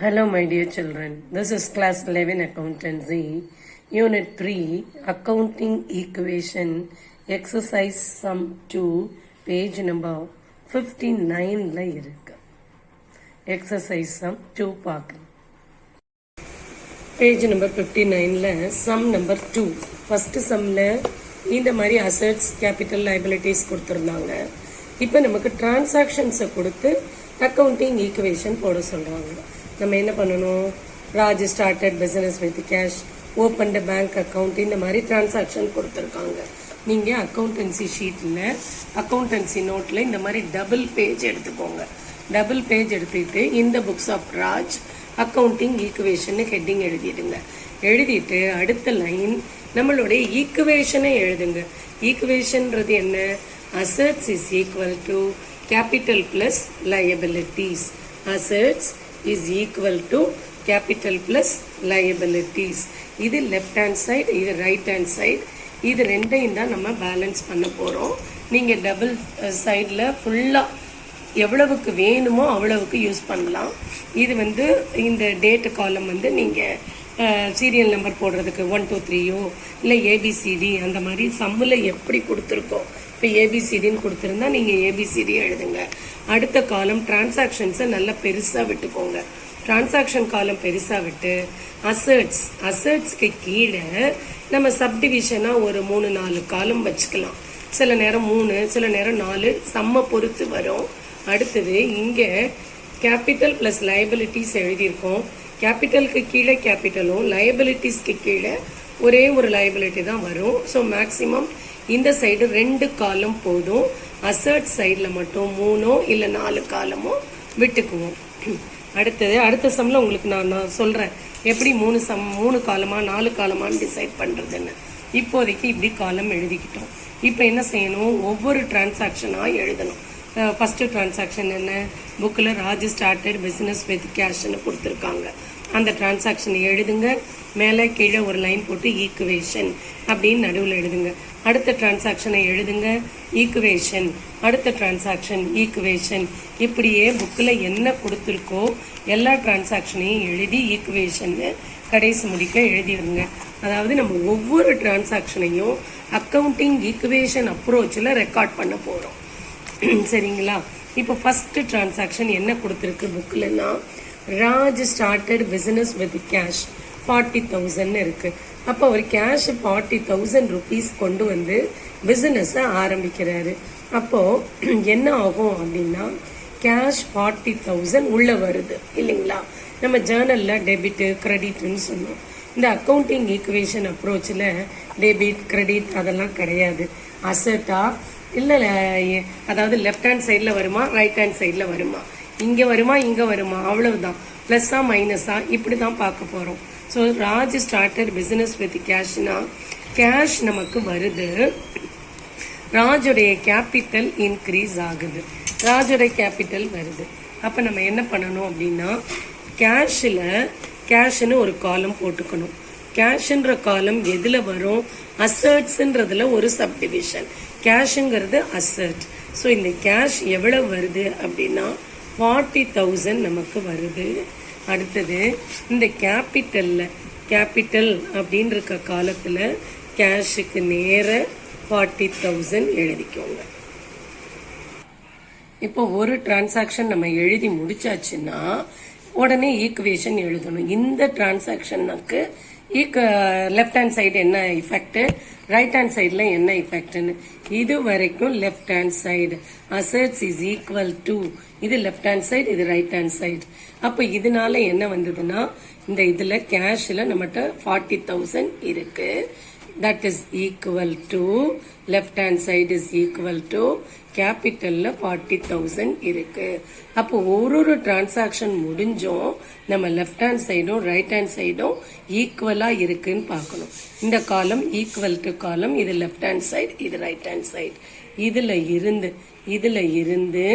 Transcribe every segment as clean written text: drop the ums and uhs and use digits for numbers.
Hello my dear children, this is class 11 accountancy, unit 3 accounting equation exercise sum 2 page number 59 la irukku. Exercise sum 2 பார்க்கலாம். Page number 59 la sum number 2. First sum la இந்த மாதிரி assets, capital, liabilities கொடுத்திருந்தாங்க. இப்போ நமக்கு transactions கொடுத்து accounting equation போட சொல்றாங்க. நம்ம என்ன பண்ணணும்? Raj started business with cash, open bank account, இந்த மாதிரி டிரான்சாக்ஷன் கொடுத்துருக்காங்க. நீங்கள் அக்கௌண்டன்சி ஷீட்டில் அக்கௌண்டன்சி நோட்டில் இந்த மாதிரி டபுள் பேஜ் எடுத்துக்கோங்க. டபுள் பேஜ் எடுத்துக்கிட்டு இந்த books of Raj accounting equation heading எழுதிடுங்க. எழுதிட்டு அடுத்த லைன் நம்மளுடைய ஈக்குவேஷனை எழுதுங்க. ஈக்குவேஷன்றது என்ன? Assets is equal to capital plus liabilities. Assets is equal to capital plus liabilities. இது left hand side, இது right hand side. இது ரெண்டையும் தான் நம்ம பேலன்ஸ் பண்ண போகிறோம். நீங்கள் டபுள் சைடில் ஃபுல்லாக எவ்வளவுக்கு வேணுமோ அவ்வளவுக்கு யூஸ் பண்ணலாம். இது இந்த டேட்டு காலம் நீங்கள் சீரியல் நம்பர் போடுறதுக்கு 1 2 3யோ இல்லை ஏபிசிடி அந்த மாதிரி சம்மில் எப்படி கொடுத்துருக்கோம். இப்போ ஏபிசிடின்னு கொடுத்துருந்தா நீங்கள் ஏபிசிடி எழுதுங்க. அடுத்த காலம் டிரான்சாக்ஷன்ஸை நல்லா பெருசாக விட்டுக்கோங்க. டிரான்சாக்ஷன் காலம் பெருசாக விட்டு அசட்ஸ்க்கு கீழே நம்ம சப்டிவிஷனாக ஒரு 3-4 காலம் வச்சுக்கலாம். சில நேரம் 3, சில நேரம் 4 சம்மை பொறுத்து வரும். அடுத்தது இங்கே கேபிட்டல் ப்ளஸ் லைபிலிட்டிஸ் எழுதியிருக்கோம். கேபிட்டலுக்கு கீழே கேபிட்டலும் லைபிலிட்டிஸ்க்கு கீழே ஒரே ஒரு லைபிலிட்டி தான் வரும். ஸோ மேக்சிமம் இந்த சைடு 2 காலம் போதும். அசர்ட் சைடில் மட்டும் 3 இல்லை 4 காலமோ விட்டுக்குவோம். அடுத்த சம்மில் உங்களுக்கு நான் சொல்கிறேன் எப்படி 3 காலமா 4 காலமான்னு டிசைட் பண்ணுறதுன்னு. இப்போதைக்கு இப்படி காலம் எழுதிக்கிட்டோம். இப்போ என்ன செய்யணும்? ஒவ்வொரு டிரான்சாக்ஷனாக எழுதணும். ஃபஸ்ட்டு டிரான்சாக்ஷன் என்ன? புக்கில் ராஜ் ஸ்டார்டட் பிஸ்னஸ் வித் கேஷ்னு கொடுத்துருக்காங்க. அந்த டிரான்சாக்ஷனை எழுதுங்க. மேலே கீழே ஒரு லைன் போட்டு ஈக்குவேஷன் அப்படின்னு நடுவில் எழுதுங்க. அடுத்த டிரான்சாக்ஷனை எழுதுங்க, ஈக்குவேஷன். அடுத்த டிரான்சாக்ஷன் ஈக்குவேஷன். இப்படியே புக்கில் என்ன கொடுத்துருக்கோ எல்லா டிரான்சாக்ஷனையும் எழுதி ஈக்குவேஷன்னு கடைசி முடிக்க எழுதிடுங்க. அதாவது நம்ம ஒவ்வொரு டிரான்சாக்ஷனையும் அக்கௌண்டிங் ஈக்குவேஷன் அப்ரோச்சில் ரெக்கார்ட் பண்ண போகிறோம். சரிங்களா? இப்போ ஃபர்ஸ்ட் டிரான்சாக்ஷன் என்ன கொடுத்துருக்கு புக்கில்னா, Raj started business with cash 40,000 இருக்கு. அப்போ அவர் கேஷ் 40,000 ருபீஸ் கொண்டு வந்து பிசினஸை ஆரம்பிக்கிறாரு. அப்போ என்ன ஆகும் அப்படின்னா, கேஷ் 40,000 உள்ள வருது இல்லைங்களா? நம்ம ஜேர்னல்ல டெபிட் கிரெடிட்னு சொன்னோம். இந்த அக்கௌண்டிங் ஈக்குவேஷன் அப்ரோச்சில் டெபிட் கிரெடிட் அதெல்லாம் கிடையாது. அசட்டா இல்லை, அதாவது லெஃப்ட் ஹேண்ட் சைடில் வருமா ரைட் ஹேண்ட் சைடில் வருமா, இங்கே வருமா இங்கே வருமா, அவ்வளவுதான். ப்ளஸ்ஸா மைனஸா இப்படி தான் பார்க்க போகிறோம். So Raj started business with கேஷ்னா கேஷ் நமக்கு வருது. ராஜுடைய கேபிட்டல் இன்க்ரீஸ் ஆகுது. ராஜுடைய கேபிட்டல் வருது. அப்போ நம்ம என்ன பண்ணணும் அப்படின்னா, கேஷ்னு ஒரு காலம் போட்டுக்கணும். கேஷ்ன்ற காலம் எதில் வரும்? அசர்ட்ஸ்ன்றதுல ஒரு சப்டிவிஷன். கேஷுங்கிறது அசர்ட். ஸோ இந்த கேஷ் எவ்வளவு வருது அப்படின்னா 40,000 நமக்கு வருது. அடுத்தது இந்த கேபிட்டல் அப்படின்னு இருக்க காலத்தில் கேஷுக்கு நேர 40,000 எழுதிக்கோங்க. இப்போ ஒரு டிரான்சாக்ஷன் நம்ம எழுதி முடிச்சாச்சுன்னா உடனே ஈக்குவேஷன் எழுதணும். இந்த டிரான்சாக்ஷனுக்கு லெஃப்ட் ஹேண்ட் சைடு என்ன இஃபெக்ட், ரைட் ஹேண்ட் சைடில் என்ன இஃபெக்ட்னு இது வரைக்கும் left hand side assets is equal to, இது லெஃப்ட் ஹேண்ட் சைடு, இது ரைட் ஹேண்ட் சைடு. அப்போ இதனால என்ன வந்ததுன்னா, இந்த இதில் கேஷில் நம்மகிட்ட 40,000 இருக்கு. that is equal to left hand side is equal to கேபிட்டல்ல 40,000 இருக்கு. அப்போ ஒரு டிரான்சாக்ஷன் முடிஞ்சோம் நம்ம லெஃப்ட் ஹேண்ட் சைடும் ரைட் ஹேண்ட் சைடும் ஈக்குவலா இருக்குன்னு பார்க்கணும். இந்த காலம் ஈக்குவல் டு காலம், இது லெஃப்ட் ஹேண்ட் சைடு, இது ரைட் ஹேண்ட் சைடு. இதுல இருந்து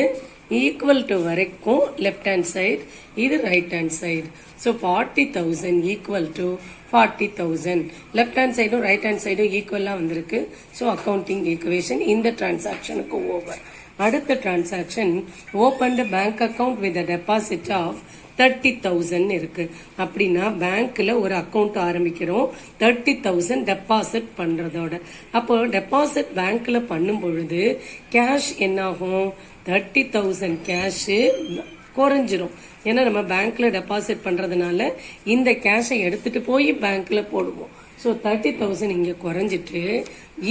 ஈக்குவல் டு வரைக்கும் லெஃப்ட் ஹேண்ட் சைடு, இது right hand side. So 40,000 equal to 40,000. Left hand சைடும் ரைட் ஹேண்ட் சைடும் ஈக்குவலாக வந்திருக்கு. ஸோ அக்கௌண்டிங் ஈக்குவேஷன் இந்த டிரான்சாக்ஷனுக்கு ஓவர். அடுத்த transaction, open the bank account with deposit of 30,000 இருக்கு. அப்படின்னா பேங்க்ல ஒரு அக்கௌண்ட் ஆரம்பிக்கிறோம் 30,000 டெபாசிட் பண்றதோட. அப்போ டெபாசிட் பேங்க்ல பண்ணும் பொழுது கேஷ் என்னாகும், 30,000 கேஷ் குறைஞ்சிரும். ஏன்னா நம்ம பேங்க்ல டெபாசிட் பண்றதுனால இந்த கேஷை எடுத்துட்டு போய் பேங்க்ல போடுவோம். ஸோ 30,000 இங்க குறைஞ்சிட்டு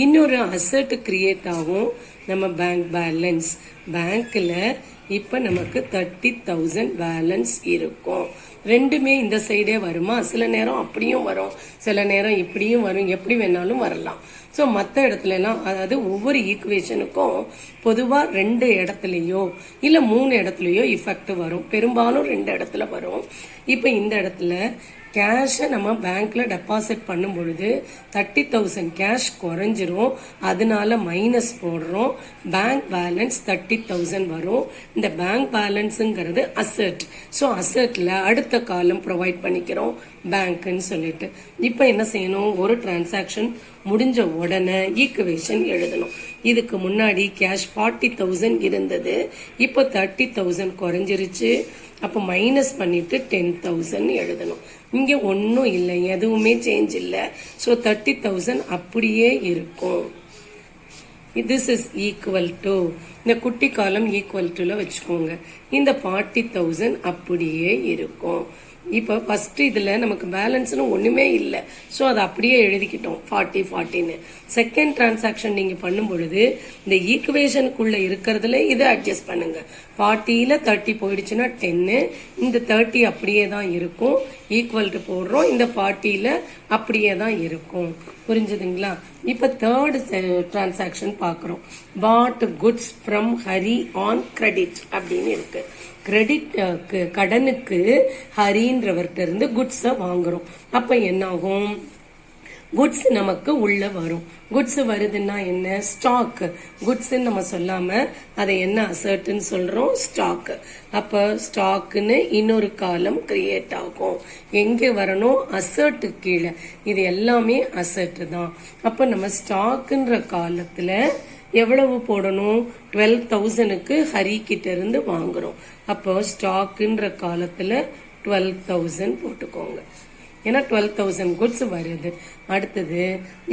இன்னொரு அசெட் கிரியேட் ஆகும், நம்ம பேங்க் பேலன்ஸ். பேங்க்ல இப்ப நமக்கு 30,000 பேலன்ஸ் இருக்கும். ரெண்டுமே இந்த சைடே வருமா? சில நேரம் அப்படியும் வரும், சில நேரம் இப்படியும் வரும், எப்படி வேணாலும் வரலாம். ஸோ மற்ற இடத்துல எல்லாம், அதாவது ஒவ்வொரு ஈக்குவேஷனுக்கும் பொதுவா 2 இடத்துலயோ இல்ல 3 இடத்துலயோ இஃபெக்ட் வரும். பெரும்பாலும் 2 இடத்துல வரும். இப்ப இந்த இடத்துல கேஷை நம்ம பேங்க்ல டெபாசிட் பண்ணும் பொழுது 30,000 கேஷ் குறைஞ்சிரும். அதனால மைனஸ் போடுறோம். பேங்க் பேலன்ஸ் 30,000 வரும். இந்த பேங்க் பேலன்ஸ்ங்கிறது அசெட். ஸோ அசெட்ல அடுத்த காலம் ப்ரொவைட் பண்ணிக்கிறோம் பேங்க்னு சொல்லிட்டு. இப்போ என்ன செய்யணும், ஒரு டிரான்சாக்ஷன் முடிஞ்ச உடனே ஈக்குவேஷன் எழுதணும். இதுக்கு முன்னாடி கேஷ் 40,000 இருந்தது, இப்போ 30,000 குறைஞ்சிருச்சு. அப்போ மைனஸ் பண்ணிட்டு 10,000 எழுதணும். இங்க ஒன்னும் இல்லை, எதுவுமே சேஞ்ச் இல்லை. ஸோ 30,000 அப்படியே இருக்கும். this is equal to, இந்த குட்டி காலம் ஈக்குவல் டுல வச்சுக்கோங்க. இந்த 40,000 அப்படியே இருக்கும். இப்போ ஃபர்ஸ்ட் இதுல நமக்கு பேலன்ஸ்னு ஒண்ணுமே இல்லை. ஸோ அதை அப்படியே எழுதிக்கிட்டோம் 40 செகண்ட் டிரான்சாக்ஷன் நீங்க பண்ணும் பொழுது இந்த ஈக்குவேஷனுக்குள்ள இருக்கிறதுல இதை அட்ஜஸ்ட் பண்ணுங்க. 40ல 30 போயிடுச்சுன்னா 10, இந்த 30 அப்படியே தான் இருக்கும். ஈக்குவல் டு போடுறோம், இந்த 40ல அப்படியே தான் இருக்கும். புரிஞ்சுதுங்களா? இப்ப தேர்ட் டிரான்சாக்ஷன் பாக்குறோம். Bought goods from Hari on credit அப்படின்னு இருக்கு. கிரெடிட் கடனுக்கு ஹரின்றவர்கிட்ட இருந்து குட்ஸ வாங்குறோம். அப்ப என்ன ஆகும், குட்ஸ் நமக்கு உள்ள வரும். குட்ஸ் வருதுன்னா என்ன, ஸ்டாக். குட்ஸ் நம்ம சொல்லாம அதை என்ன அசர்ட்னு சொல்றோம், ஸ்டாக். அப்ப ஸ்டாக்னு இன்னொரு காலம் கிரியேட் ஆகும். எங்க வரணும், அசர்ட் கீழே. இது எல்லாமே அசர்ட் தான். அப்ப நம்ம ஸ்டாக்ன்ற காலத்துல எவ்வளவு போடணும், 12,000க்கு ஹரி கிட்ட இருந்து வாங்குறோம். அப்போ ஸ்டாக்ன்ற காலத்துல 12,000 போட்டுக்கோங்க. ஏன்னா 12,000 குட்ஸ் வருது. அடுத்தது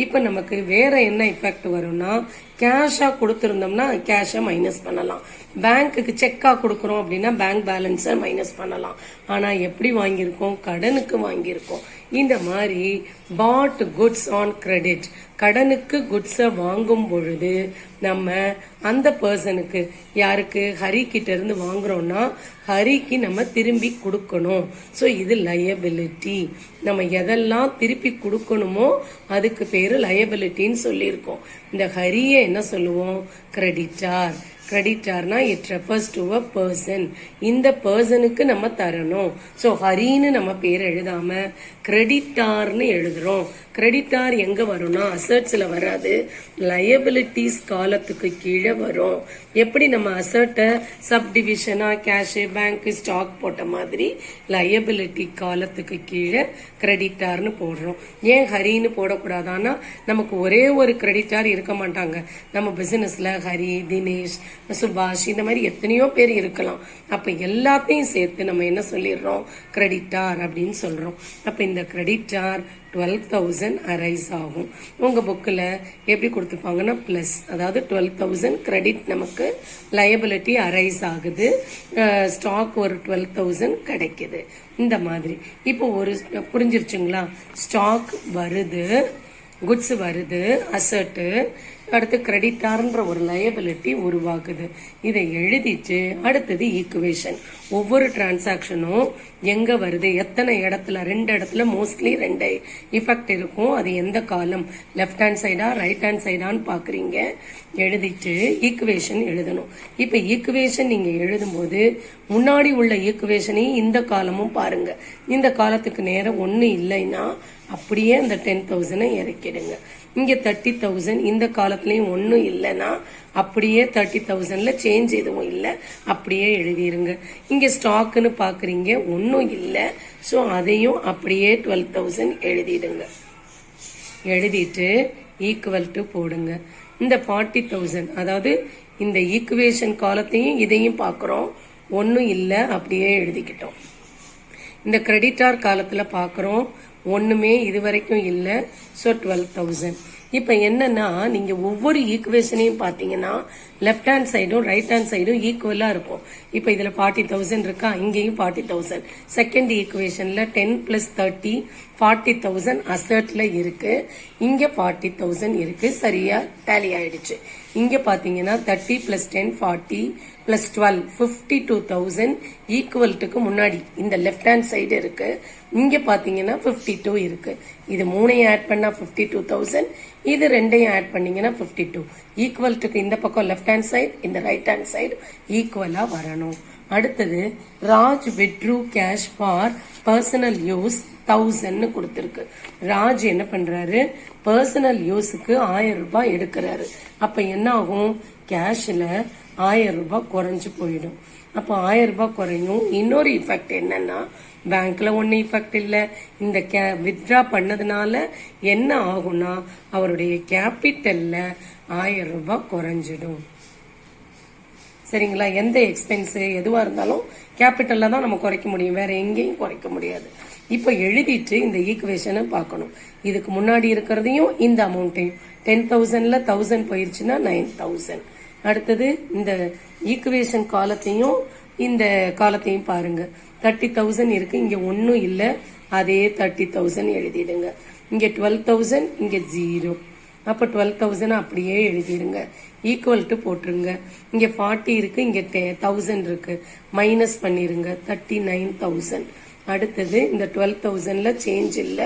இப்ப நமக்கு வேற என்ன எஃபெக்ட் வரும்னா, கேஷா கொடுத்திருந்தோம்னா கேஷை மைனஸ் பண்ணலாம். பேங்க்குக்கு செக்கா கொடுக்கறோம் அப்படின்னா பேங்க் பேலன்ஸை மைனஸ் பண்ணலாம். ஆனா எப்படி வாங்கியிருக்கோம், கடனுக்கு வாங்கியிருக்கோம். இந்த மாதிரி பாட் குட்ஸ் ஆன் கிரெடிட், கடனுக்கு குட்ஸை வாங்கும் பொழுது நம்ம அந்த பர்சனுக்கு, யாருக்கு, ஹரி கிட்ட இருந்து வாங்குறோம்னா ஹரிக்கு நம்ம திரும்பி கொடுக்கணும். ஸோ இது லயபிலிட்டி. நம்ம எதெல்லாம் திருப்பி கொடுக்கணுமோ அதுக்கு பேரு லயபிலிட்டின்னு சொல்லியிருக்கோம். இந்த ஹரியை என்ன சொல்லுவோம், கிரெடிட்டார். கிரெடிட்டார்னா it refers to a person. இந்த பர்சனுக்கு நம்ம தரணும். ஸோ ஹரின்னு நம்ம பேர் எழுதாம கிரெடிட்டார்னு எழுதுறோம். கிரெடிட்டார் எங்க வரும்னா அசர்ட்ஸ்ல வராது, லயபிலிட்டிஸ் காலத்துக்கு கீழே வரும். எப்படி நம்ம அசர்ட்டை சப்டிவிஷனா கேஷ், பேங்க், ஸ்டாக் போட்ட மாதிரி லயபிலிட்டி காலத்துக்கு கீழே கிரெடிட்டார்னு போடுறோம். ஏன் ஹரின்னு போடக்கூடாதான்னா, நமக்கு ஒரே ஒரு கிரெடிட்டார் இருக்க மாட்டாங்க. நம்ம பிசினஸ்ல ஹரி, தினேஷ், சுபாஷ், இந்த மாதிரி எத்தனையோ பேர் இருக்கலாம். அப்ப எல்லாத்தையும் சேர்த்து நம்ம என்ன சொல்லிடுறோம், கிரெடிட்டார் அப்படின்னு சொல்றோம். அப்ப இந்த கிரெடிட்டார் 12,000 அரைஸ் ஆகும். உங்க புக்கில் எப்படி கொடுத்துருப்பாங்கன்னா பிளஸ், அதாவது 12,000 கிரெடிட் நமக்கு லயபிலிட்டி அரைஸ் ஆகுது, ஸ்டாக் ஒரு 12,000 கிடைக்குது. இந்த மாதிரி இப்போ ஒரு புரிஞ்சிருச்சுங்களா, ஸ்டாக் வருது, குட்ஸ் வருது, அசர்ட், அடுத்து கிரெடிட்டார்ன்ற ஒரு லயபிலிட்டி உருவாகுது. இதை எழுதிட்டு அடுத்தது ஈக்குவேஷன். ஒவ்வொரு டிரான்சாக்ஷனும் எங்க வருது, எத்தனை இடத்துல, 2 இடத்துல மோஸ்ட்லி 2 இஃபெக்ட் இருக்கும். அது எந்த காலம், லெஃப்ட் ஹேண்ட் சைடா ரைட் ஹேண்ட் சைடான்னு பாக்குறீங்க. எழுதிட்டு ஈக்குவேஷன் எழுதணும். இப்ப ஈக்குவேஷன் நீங்க எழுதும் போது முன்னாடி உள்ள ஈக்குவேஷனையும் இந்த காலமும் பாருங்க. இந்த காலத்துக்கு நேரம் ஒண்ணு இல்லைன்னா அப்படியே அந்த 10,000 இறக்கிடுங்க. இங்க 30,000 இந்த காலத்திலயும் ஒன்னும் இல்லைன்னா அப்படியே 30,000ல சேஞ்ச் எதுவும் இல்லை, அப்படியே எழுதிருங்க. இங்க ஸ்டாக்னு பாக்குறீங்க, ஒன்னும் இல்லை. சோ அதையும் அப்படியே 12,000 எழுதிடுங்க. எழுதிட்டு ஈக்குவல் டு போடுங்க. இந்த 40,000, அதாவது இந்த ஈக்குவேஷன் காலத்தையும் இதையும் பாக்குறோம், ஒன்னும் இல்லை, அப்படியே எழுதிக்கிட்டோம். இந்த கிரெடிட்டார் காலத்துல பாக்குறோம் ஒண்ணுமே இது வரைக்கும் இல்ல. ஸோ 12,000. இப்ப என்னன்னா நீங்க ஒவ்வொரு ஈக்குவேஷனையும் பாத்தீங்கன்னா லெஃப்ட் ஹேண்ட் சைடும் ரைட் ஹேண்ட் சைடும் ஈக்குவலா இருக்கும். இப்ப இதுல 40,000 இருக்கா, இங்கேயும் 40,000. செகண்ட் ஈக்குவேஷன்ல 10 plus 30 40,000 அசர்ட்ல இருக்கு, இங்க 40,000 இருக்கு. சரியா டேலி ஆயிடுச்சு. இங்க பாத்தீங்கன்னா 30 plus 10 40 plus 12 52,000 ஈக்குவல்ட்டுக்கு முன்னாடி இந்த லெஃப்ட் ஹேண்ட் சைடு இருக்கு. இங்க பாத்தீங்கன்னா 52 இருக்கு. இது மூணையும் ஆட் பண்ணா 52,000, இது ரெண்டையும் ஆட் பண்ணீங்கன்னா 52. ஈக்குவல்ட்டுக்கு இந்த பக்கம் லெஃப்ட் ஹேண்ட் சைடு இந்த ரைட் ஹேண்ட் சைடு ஈக்குவலா வரணும். அடுத்தது Raj withdrew cash for personal use 1000 கொடுத்திருக்கு. ராஜ் என்ன பண்றாரு, பர்சனல் யூஸுக்கு 1000 ரூபாய் எடுக்கிறாரு. அப்ப என்ன ஆகும், கேஷ்ல 1000 ரூபாய் குறைஞ்சு போயிடும். அப்ப 1000 ரூபாய் குறையும். இன்னொரு இஃபெக்ட் என்னன்னா, பேங்க்ல ஒண்ணு இஃபெக்ட் இல்ல, இந்த வித்ட்ரா பண்ணதுனால என்ன ஆகும்னா அவருடைய கேபிட்டல்ல 1000 ரூபாய் குறைஞ்சிடும். சரிங்களா, எந்த எக்ஸ்பென்ஸ் எதுவா இருந்தாலும் கேபிட்டல்ல தான் நம்ம குறைக்க முடியும், வேற எங்கேயும் குறைக்க முடியாது. இப்ப எழுதிட்டு இந்த ஈக்குவேஷனை பார்க்கணும். இதுக்கு முன்னாடி இருக்கிறதையும் இந்த அமௌண்ட்டையும் 10,000ல 1000 போயிருச்சுன்னா 9,000. அடுத்தது இந்த ஈக்குவேஷன் காலத்தையும் இந்த காலத்தையும் பாருங்க. 30,000 இருக்கு, இங்க ஒன்னும் இல்ல, அதே 30,000 எழுதிடுங்க. இங்க 12,000, இங்க 0. அப்ப 12,000 அப்படியே எழுதிடுங்க. ஈக்குவல் டு போட்டுருங்க. இங்க 40 இருக்கு, இங்க 1000 இருக்கு, மைனஸ் பண்ணிருங்க. 39,000. அடுத்தது இந்த 12,000ல சேஞ்ச் இல்ல,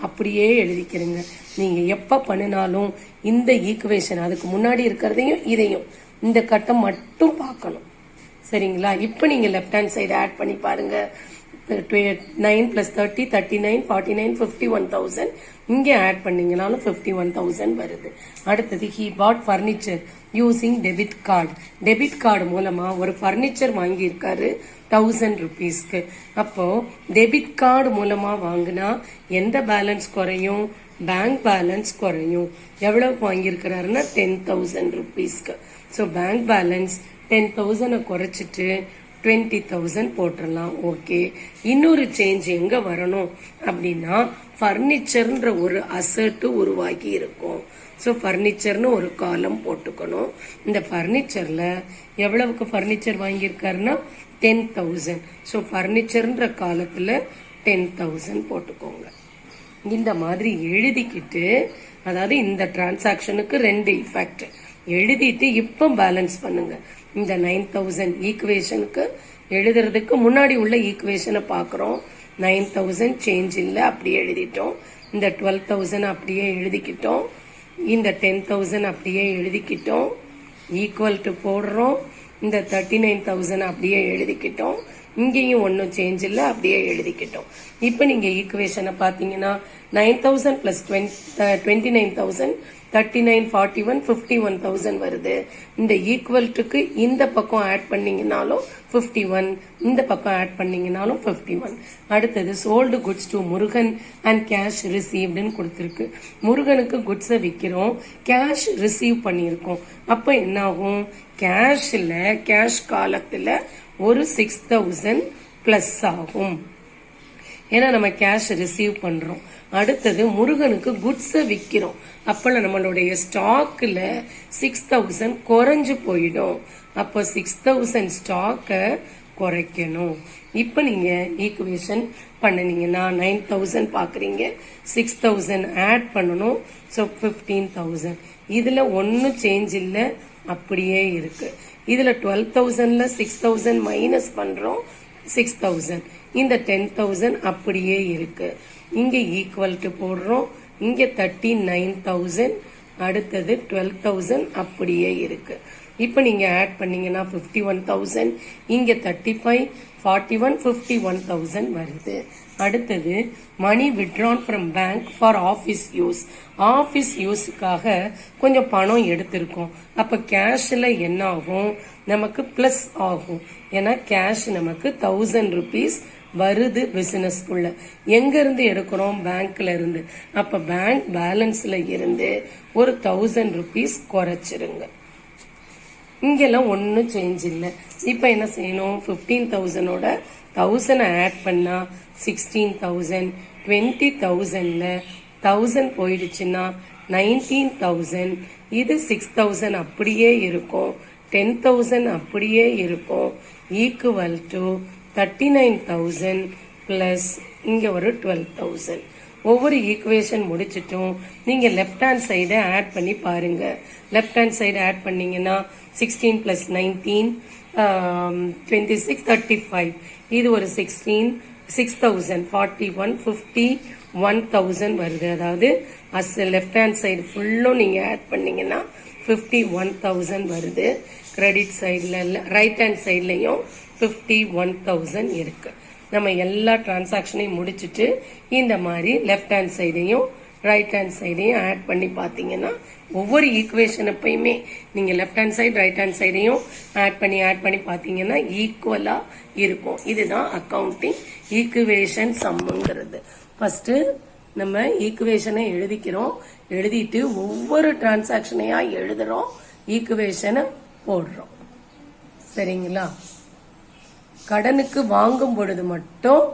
அப்படியே எழுதிக்கிறீங்க. நீங்க எப்ப பண்ணினாலும் இந்த ஈக்குவேஷன் அதுக்கு முன்னாடி இருக்கிறதையும் இதையும் இந்த கட்டம் மட்டும் பார்க்கணும். சரிங்களா, இப்ப நீங்க லெஃப்ட் ஹேண்ட் சைடு ஆட் பண்ணி பாருங்க. 9 plus 30 39 49 51,000. இங்க ஆட் பண்ணீங்கனாலும் 51,000 வருது. அடுத்தது he bought furniture using debit card. Debit card மூலமா ஒரு பர்னிச்சர் வாங்கி இருக்காரு 1000 rupeesக்கு. அப்போ டெபிட் கார்டு மூலமா வாங்கினா எந்த பேலன்ஸ் குறையும், பேங்க் பேலன்ஸ் குறையும். எவ்வளவு வாங்கியிருக்கிறாருன்னா 10,000 rupeesக்கு. ஸோ பேங்க் பேலன்ஸ் 10,000 குறைச்சிட்டு 20,000 போட்டுடலாம். ஓகே, இன்னொரு சேஞ்ச் எங்க வரணும் அப்படின்னா பர்னிச்சர்ன்ற ஒரு அசர்ட் உருவாகி இருக்கும். ஸோ பர்னிச்சர்னு ஒரு காலம் போட்டுக்கணும். இந்த பர்னிச்சர்ல எவ்வளவுக்கு பர்னிச்சர் வாங்கியிருக்காருன்னா 10,000. ஸோ பர்னிச்சர்ன்ற காலத்துல 10,000 போட்டுக்கோங்க. இந்த மாதிரி எழுதிக்கிட்டு, அதாவது இந்த டிரான்சாக்சனுக்கு 2 இஃபெக்ட் எழுதிட்டு இப்ப பேலன்ஸ் பண்ணுங்க. இந்த 9,000 ஈக்குவேஷனுக்கு எழுதுறதுக்கு முன்னாடி உள்ள ஈக்குவேஷனை பாக்குறோம். 9,000 சேஞ்ச் இல்ல, அப்படியே எழுதிட்டோம். இந்த 12,000 அப்படியே எழுதிக்கிட்டோம். இந்த 10,000 அப்படியே எழுதிக்கிட்டோம். ஈக்குவல் டு போடுறோம். இந்த 39,000 அப்படியே எழுதிக்கிட்டோம். இங்கேயும் ஒன்னும் சேஞ்ச் இல்ல, அப்படியே எழுதிக்கிட்டோம். இப்ப நீங்க ஈக்குவேஷனை பாத்தீங்கன்னா 9,000 plus 29,000 39 41 51,000 வருது. இந்த ஈக்குவல்ட்டுக்கு இந்த பக்கம் ஆட் பண்ணீங்கனாலும் 51, இந்த பக்கம் ஆட் பண்ணீங்கனாலும் 51. அடுத்தது sold goods to Murugan and cash ரிசீவ்டுன்னு கொடுத்திருக்கு. முருகனுக்கு குட்ஸை விற்கிறோம், கேஷ் ரிசீவ் பண்ணியிருக்கோம். அப்ப என்ன ஆகும், கேஷ்ல கேஷ் காலத்துல ஒரு 6,000 பிளஸ் ஆகும். ஏன்னா நம்ம கேஷ் ரிசீவ் பண்றோம். அடுத்தது முருகனுக்கு குட்ஸை விற்கிறோம். அப்ப நம்மளுடைய ஸ்டாக்ல 6,000 குறைஞ்சு போயிடும். அப்ப 6,000 ஸ்டாக்க குறைக்கணும். இப்ப நீங்க ஈக்குவேஷன் பண்ணனீங்கன்னா 9,000 பாக்குறீங்க, 6,000 ஆட் பண்ணணும். ஸோ 15,000. இதுல ஒன்னும் சேஞ்ச் இல்ல, அப்படியே இருக்கு. இதுல 12,000ல 6,000 மைனஸ் பண்றோம், 6,000. இந்த 10,000 அப்படியே இருக்கு. இங்க ஈக்குவல் டு போடுறோம். இங்க 39,000, அடுத்தது 12,000 அப்படியே இருக்கு. இப்ப நீங்க ஆட் பண்ணீங்கன்னா 51,000, இங்க 35 41 51,000 வருது. அடுத்தது money withdrawn from bank for office use. Office யூஸுக்காக கொஞ்சம் பணம் எடுத்திருக்கோம். அப்ப கேஷ்ல என்ன ஆகும், நமக்கு பிளஸ் ஆகும். ஏன்னா கேஷ் நமக்கு 1,000 rupees வருது பிசினஸ்க்குள்ள. எங்க இருந்து எடுக்கிறோம், பேங்க்ல இருந்து. அப்ப பேங்க் பேலன்ஸ்ல இருந்து ஒரு 1,000 rupees குறைச்சிருங்க. இங்கெல்லாம் ஒன்றும் சேஞ்ச் இல்லை. இப்போ என்ன செய்யணும், 15,000ஓட 1000 ஆட் பண்ணா 16,000, 20,000ல 1000 போயிடுச்சுன்னா 19,000, இது 6,000 அப்படியே இருக்கும், 10,000 அப்படியே இருக்கும், ஈக்குவல் டு 39,000 பிளஸ் இங்க ஒரு 12,000. ஒவ்வொரு ஈக்குவேஷன் முடிச்சிட்டும் நீங்க லெஃப்ட் ஹேண்ட் சைடை ஆட் பண்ணி பாருங்க. லெஃப்ட் ஹேண்ட் சைடு ஆட் பண்ணீங்கன்னா 16 பிளஸ் 19 26 35, இது ஒரு 16 6,000 41 51,000 வருது. அதாவது லெஃப்ட் ஹேண்ட் சைடு ஃபுல்லும் நீங்க ஆட் பண்ணீங்கன்னா 51,000 வருது. கிரெடிட் சைடில் ரைட் ஹேண்ட் சைட்லையும் 51,000 இருக்கு. நம்ம எல்லா டிரான்சாக்ஷனையும் முடிச்சுட்டு இந்த மாதிரி லெஃப்ட் ஹேண்ட் சைடையும் ரைட் ஹேண்ட் சைடையும் ஆட் பண்ணி பார்த்தீங்கன்னா ஒவ்வொரு ஈக்குவேஷன் எப்பயுமே நீங்க left hand side right hand சைடையும் ஆட் பண்ணி பார்த்தீங்கன்னா ஈக்குவலா இருக்கும். இதுதான் அக்கவுண்டிங் ஈக்குவேஷன் சம்ங்கிறது. ஃபர்ஸ்ட் நம்ம ஈக்குவேஷனை எழுதிக்கிறோம், எழுதிட்டு ஒவ்வொரு டிரான்சாக்ஷனையா எழுதுறோம், ஈக்குவேஷனை போடுறோம். சரிங்களா? கடனுக்கு வாங்கும் பொழுது மட்டும்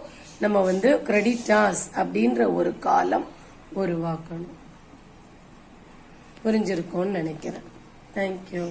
நம்ம கிரெடிட்டார்ஸ் அப்படின்ற ஒரு காலம் உருவாக்கணும். புரிஞ்சிருக்கும்னு நினைக்கிறேன். தேங்க்யூ.